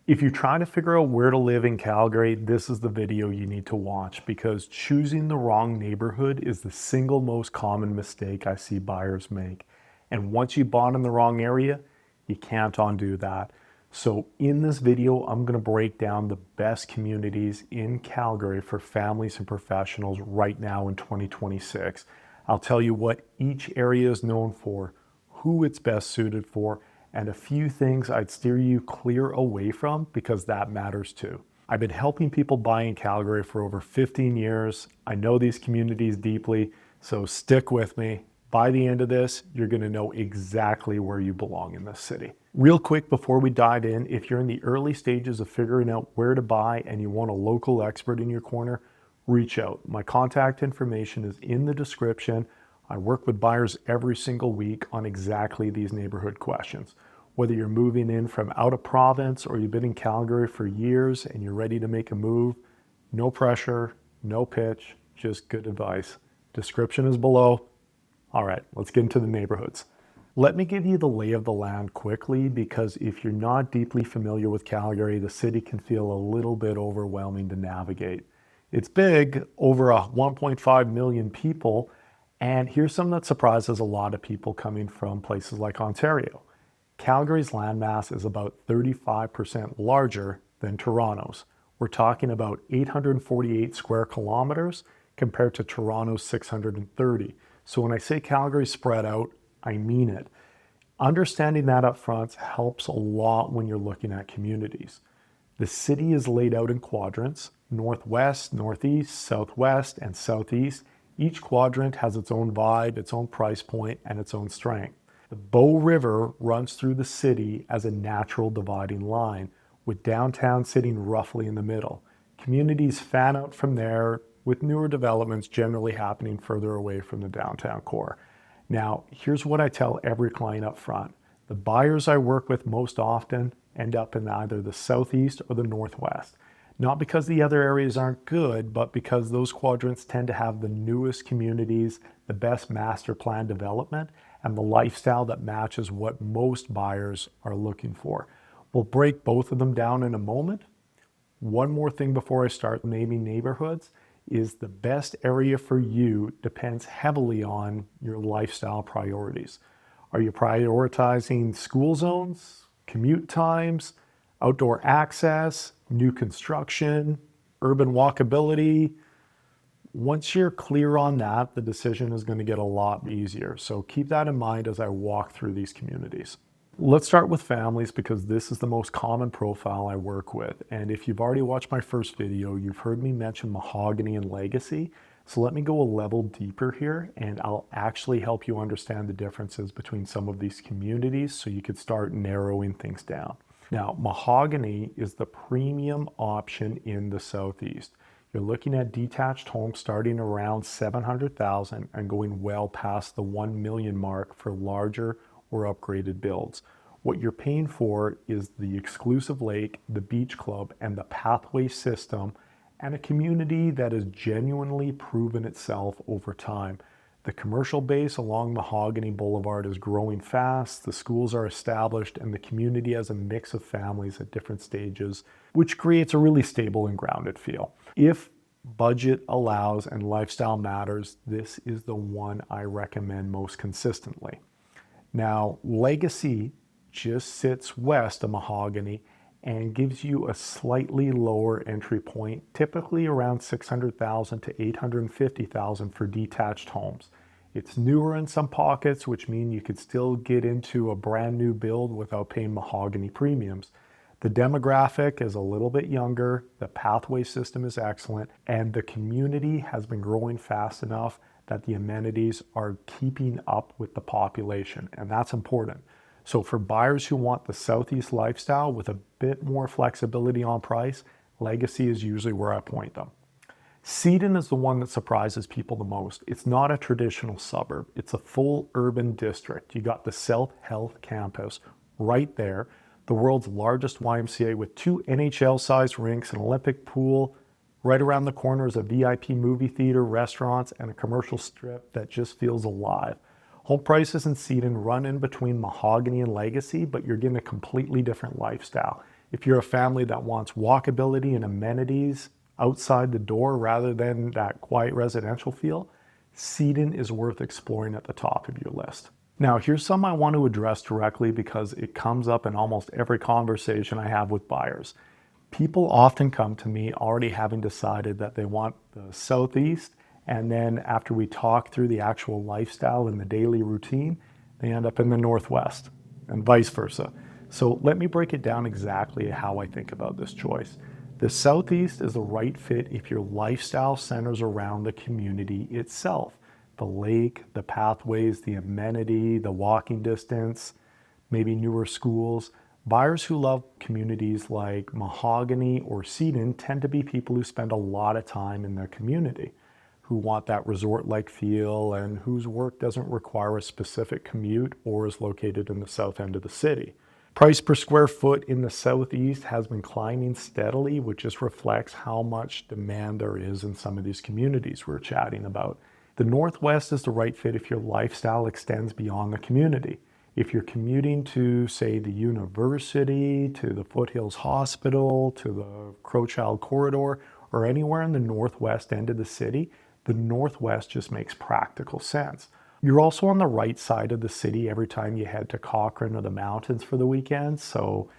If you're trying to figure out where to live in Calgary, this is the video you need to watch because choosing the wrong neighborhood is the single most common mistake I see buyers make. And once you bought in the wrong area, you can't undo that. So in this video, I'm going to break down the best communities in Calgary for families and professionals right now in 2026. I'll tell you what each area is known for, who it's best suited for, and a few things I'd steer you clear away from because that matters too. I've been helping people buy in Calgary for over 15 years. I know these communities deeply, so stick with me. By the end of this, you're going to know exactly where you belong in this city. Real quick before we dive in, if you're in the early stages of figuring out where to buy and you want a local expert in your corner, reach out. My contact information is in the description. I work with buyers every single week on exactly these neighborhood questions. Whether you're moving in from out of province or you've been in Calgary for years and you're ready to make a move, no pressure, no pitch, just good advice. Description is below. All right, let's get into the neighborhoods. Let me give you the lay of the land quickly because if you're not deeply familiar with Calgary, the city can feel a little bit overwhelming to navigate. It's big, over 1.5 million people, and here's something that surprises a lot of people coming from places like Ontario. Calgary's landmass is about 35% larger than Toronto's. We're talking about 848 square kilometers compared to Toronto's 630. So when I say Calgary's spread out, I mean it. Understanding that up front helps a lot when you're looking at communities. The city is laid out in quadrants: northwest, northeast, southwest, and southeast. Each quadrant has its own vibe, its own price point, and its own strength. The Bow River runs through the city as a natural dividing line, with downtown sitting roughly in the middle. Communities fan out from there, with newer developments generally happening further away from the downtown core. Now, here's what I tell every client up front. The buyers I work with most often end up in either the southeast or the northwest. Not because the other areas aren't good, but because those quadrants tend to have the newest communities, the best master plan development, and the lifestyle that matches what most buyers are looking for. We'll break both of them down in a moment. One more thing before I start naming neighborhoods is the best area for you depends heavily on your lifestyle priorities. Are you prioritizing school zones, commute times, outdoor access, new construction, urban walkability? Once you're clear on that, the decision is going to get a lot easier. So keep that in mind as I walk through these communities. Let's start with families because this is the most common profile I work with. And if you've already watched my first video, you've heard me mention Mahogany and Legacy. So let me go a level deeper here and I'll actually help you understand the differences between some of these communities so you could start narrowing things down. Now, Mahogany is the premium option in the Southeast. You're looking at detached homes starting around 700,000 and going well past the 1 million mark for larger or upgraded builds. What you're paying for is the exclusive lake, the beach club, and the pathway system, and a community that has genuinely proven itself over time. The commercial base along Mahogany Boulevard is growing fast, the schools are established, and the community has a mix of families at different stages, which creates a really stable and grounded feel. If budget allows and lifestyle matters, this is the one I recommend most consistently. Now, Legacy just sits west of Mahogany and gives you a slightly lower entry point, typically around 600,000 to 850,000 for detached homes. It's newer in some pockets, which mean you could still get into a brand new build without paying Mahogany premiums. The demographic is a little bit younger, the pathway system is excellent, and the community has been growing fast enough that the amenities are keeping up with the population, and that's important. So for buyers who want the Southeast lifestyle with a bit more flexibility on price, Legacy is usually where I point them. Seton is the one that surprises people the most. It's not a traditional suburb. It's a full urban district. You got the South Health Campus right there, the world's largest YMCA with 2 NHL-sized rinks, an Olympic pool. Right around the corner is a VIP movie theater, restaurants, and a commercial strip that just feels alive. Home prices in Seton run in between Mahogany and Legacy, but you're getting a completely different lifestyle. If you're a family that wants walkability and amenities outside the door rather than that quiet residential feel, Seton is worth exploring at the top of your list. Now, here's some I want to address directly because it comes up in almost every conversation I have with buyers. People often come to me already having decided that they want the Southeast, and then after we talk through the actual lifestyle and the daily routine, they end up in the Northwest, and vice versa. So let me break it down exactly how I think about this choice. The Southeast is the right fit if your lifestyle centers around the community itself. The lake, the pathways, the amenity, the walking distance, maybe newer schools. Buyers who love communities like Mahogany or Seton tend to be people who spend a lot of time in their community, who want that resort-like feel and whose work doesn't require a specific commute or is located in the south end of the city. Price per square foot in the Southeast has been climbing steadily, which just reflects how much demand there is in some of these communities we're chatting about. The Northwest is the right fit if your lifestyle extends beyond the community. If you're commuting to, say, the university, to the Foothills Hospital, to the Crowchild Corridor, or anywhere in the northwest end of the city, the Northwest just makes practical sense. You're also on the right side of the city every time you head to Cochrane or the mountains for the weekend. So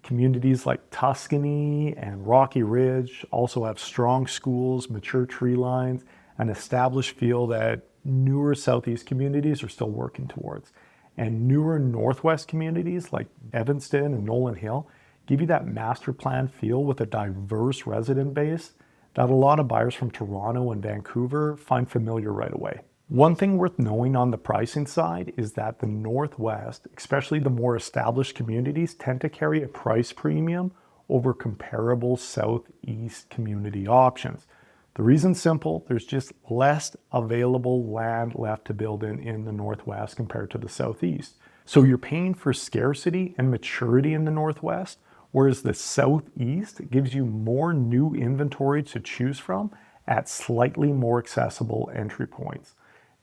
communities like Tuscany and Rocky Ridge also have strong schools, mature tree lines, an established feel that newer Southeast communities are still working towards. And newer Northwest communities like Evanston and Nolan Hill give you that master plan feel with a diverse resident base that a lot of buyers from Toronto and Vancouver find familiar right away. One thing worth knowing on the pricing side is that the Northwest, especially the more established communities, tend to carry a price premium over comparable Southeast community options. The reason's simple, there's just less available land left to build in the Northwest compared to the Southeast. So you're paying for scarcity and maturity in the Northwest, whereas the Southeast gives you more new inventory to choose from at slightly more accessible entry points.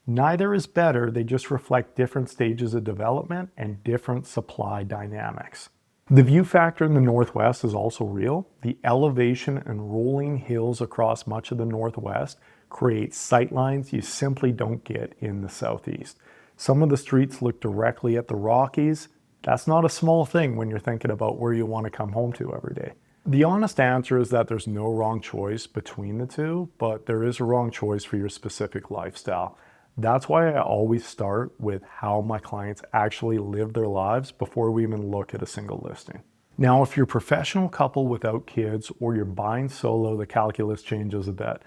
Neither is better, they just reflect different stages of development and different supply dynamics. The view factor in the Northwest is also real. The elevation and rolling hills across much of the Northwest create sightlines you simply don't get in the Southeast. Some of the streets look directly at the Rockies. That's not a small thing when you're thinking about where you want to come home to every day. The honest answer is that there's no wrong choice between the two, but there is a wrong choice for your specific lifestyle. That's why I always start with how my clients actually live their lives before we even look at a single listing. Now, if you're a professional couple without kids or you're buying solo, the calculus changes a bit.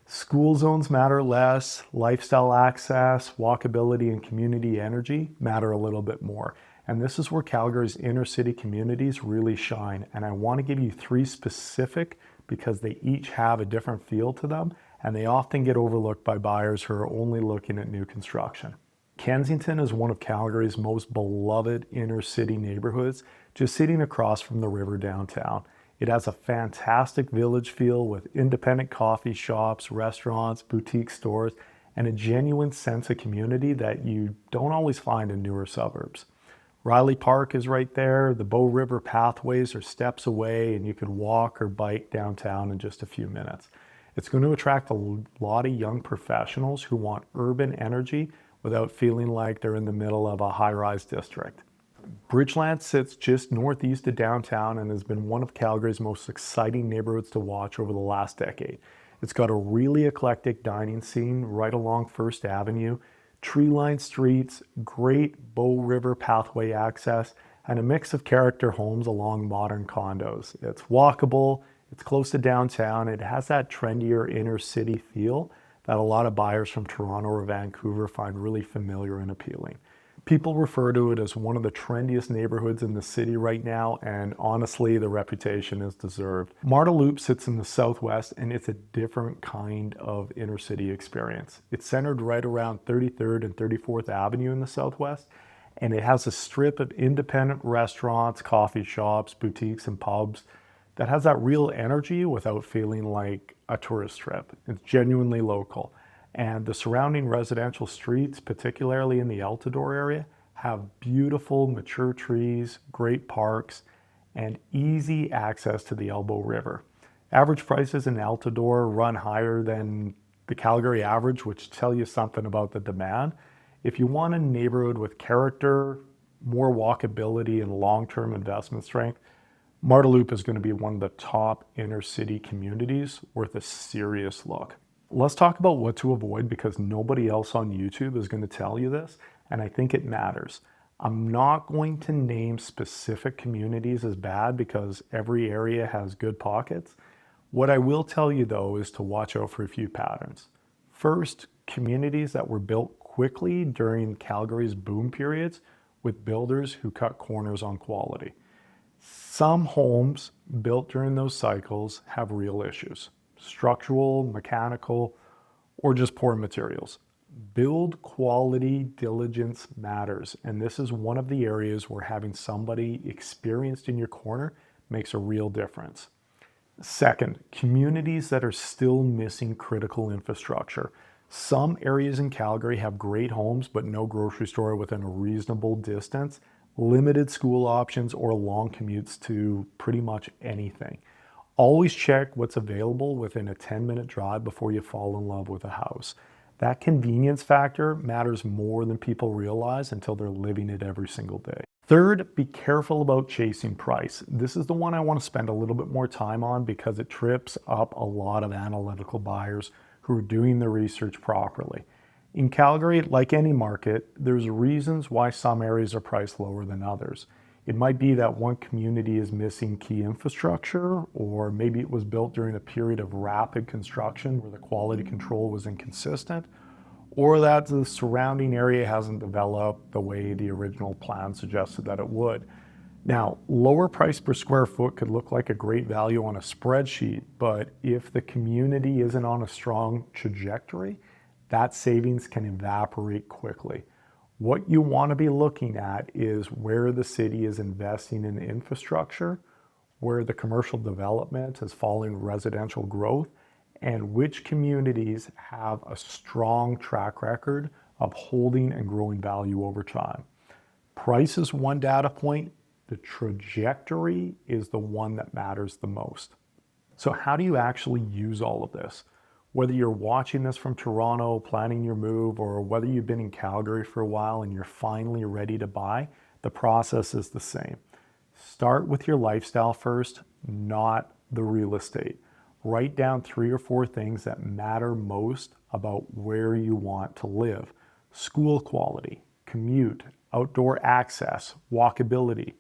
School zones matter less, lifestyle access, walkability, and community energy matter a little bit more. And this is where Calgary's inner city communities really shine. And I want to give you three specific because they each have a different feel to them, and they often get overlooked by buyers who are only looking at new construction. Kensington is one of Calgary's most beloved inner city neighborhoods, just sitting across from the river downtown. It has a fantastic village feel with independent coffee shops, restaurants, boutique stores, and a genuine sense of community that you don't always find in newer suburbs. Riley Park is right there. The Bow River pathways are steps away, and you can walk or bike downtown in just a few minutes. It's going to attract a lot of young professionals who want urban energy without feeling like they're in the middle of a high-rise district. Bridgeland sits just northeast of downtown and has been one of Calgary's most exciting neighborhoods to watch over the last decade. It's got a really eclectic dining scene right along First Avenue, tree-lined streets, great Bow River pathway access, and a mix of character homes along modern condos. It's walkable, it's close to downtown, it has that trendier inner city feel that a lot of buyers from Toronto or Vancouver find really familiar and appealing. People refer to it as one of the trendiest neighborhoods in the city right now, and honestly, the reputation is deserved. Marda Loop sits in the southwest, and it's a different kind of inner city experience. It's centered right around 33rd and 34th Avenue in the southwest, and it has a strip of independent restaurants, coffee shops, boutiques, and pubs that has that real energy without feeling like a tourist trip. It's genuinely local. And the surrounding residential streets, particularly in the Altador area, have beautiful mature trees, great parks, and easy access to the Elbow River. Average prices in Altadore run higher than the Calgary average, which tell you something about the demand. If you want a neighborhood with character, more walkability, and long-term investment strength, Marda Loop is going to be one of the top inner city communities worth a serious look. Let's talk about what to avoid, because nobody else on YouTube is going to tell you this, and I think it matters. I'm not going to name specific communities as bad because every area has good pockets. What I will tell you though is to watch out for a few patterns. First, communities that were built quickly during Calgary's boom periods with builders who cut corners on quality. Some homes built during those cycles have real issues, structural, mechanical, or just poor materials. Build quality diligence matters, and this is one of the areas where having somebody experienced in your corner makes a real difference. Second, communities that are still missing critical infrastructure. Some areas in Calgary have great homes, but no grocery store within a reasonable distance, limited school options, or long commutes to pretty much anything. Always check what's available within a 10-minute drive before you fall in love with a house. That convenience factor matters more than people realize until they're living it every single day. Third, be careful about chasing price. This is the one I want to spend a little bit more time on because it trips up a lot of analytical buyers who are doing the research properly. In Calgary, like any market, there's reasons why some areas are priced lower than others. It might be that one community is missing key infrastructure, or maybe it was built during a period of rapid construction where the quality control was inconsistent, or that the surrounding area hasn't developed the way the original plan suggested that it would. Now, lower price per square foot could look like a great value on a spreadsheet, but if the community isn't on a strong trajectory, that savings can evaporate quickly. What you want to be looking at is where the city is investing in infrastructure, where the commercial development is following residential growth, and which communities have a strong track record of holding and growing value over time. Price is one data point. The trajectory is the one that matters the most. So how do you actually use all of this? Whether you're watching this from Toronto, planning your move, or whether you've been in Calgary for a while and you're finally ready to buy, the process is the same. Start with your lifestyle first, not the real estate. Write down 3 or 4 things that matter most about where you want to live. School quality, commute, outdoor access, walkability,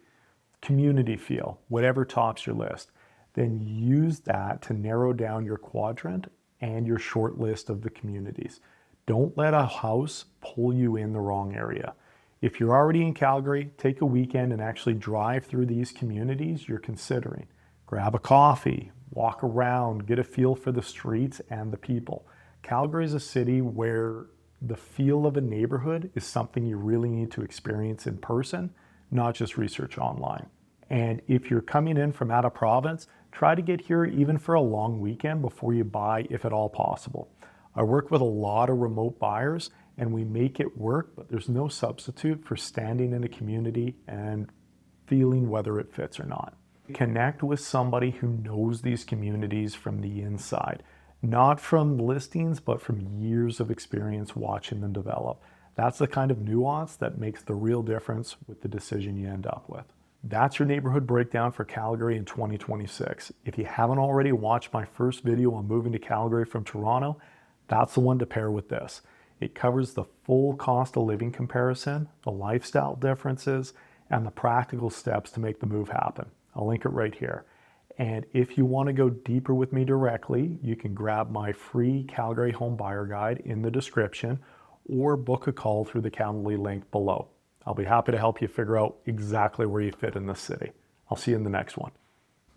community feel, whatever tops your list. Then use that to narrow down your quadrant and your short list of the communities. Don't let a house pull you in the wrong area. If you're already in Calgary, take a weekend and actually drive through these communities you're considering. Grab a coffee, walk around, get a feel for the streets and the people. Calgary is a city where the feel of a neighborhood is something you really need to experience in person, not just research online. And if you're coming in from out of province, try to get here even for a long weekend before you buy, if at all possible. I work with a lot of remote buyers and we make it work, but there's no substitute for standing in a community and feeling whether it fits or not. Connect with somebody who knows these communities from the inside, not from listings, but from years of experience watching them develop. That's the kind of nuance that makes the real difference with the decision you end up with. That's your neighborhood breakdown for Calgary in 2026. If you haven't already watched my first video on moving to Calgary from Toronto, that's the one to pair with this. It covers the full cost of living comparison, the lifestyle differences, and the practical steps to make the move happen. I'll link it right here. And if you want to go deeper with me directly, you can grab my free Calgary home buyer guide in the description or book a call through the Calendly link below. I'll be happy to help you figure out exactly where you fit in this city. I'll see you in the next one.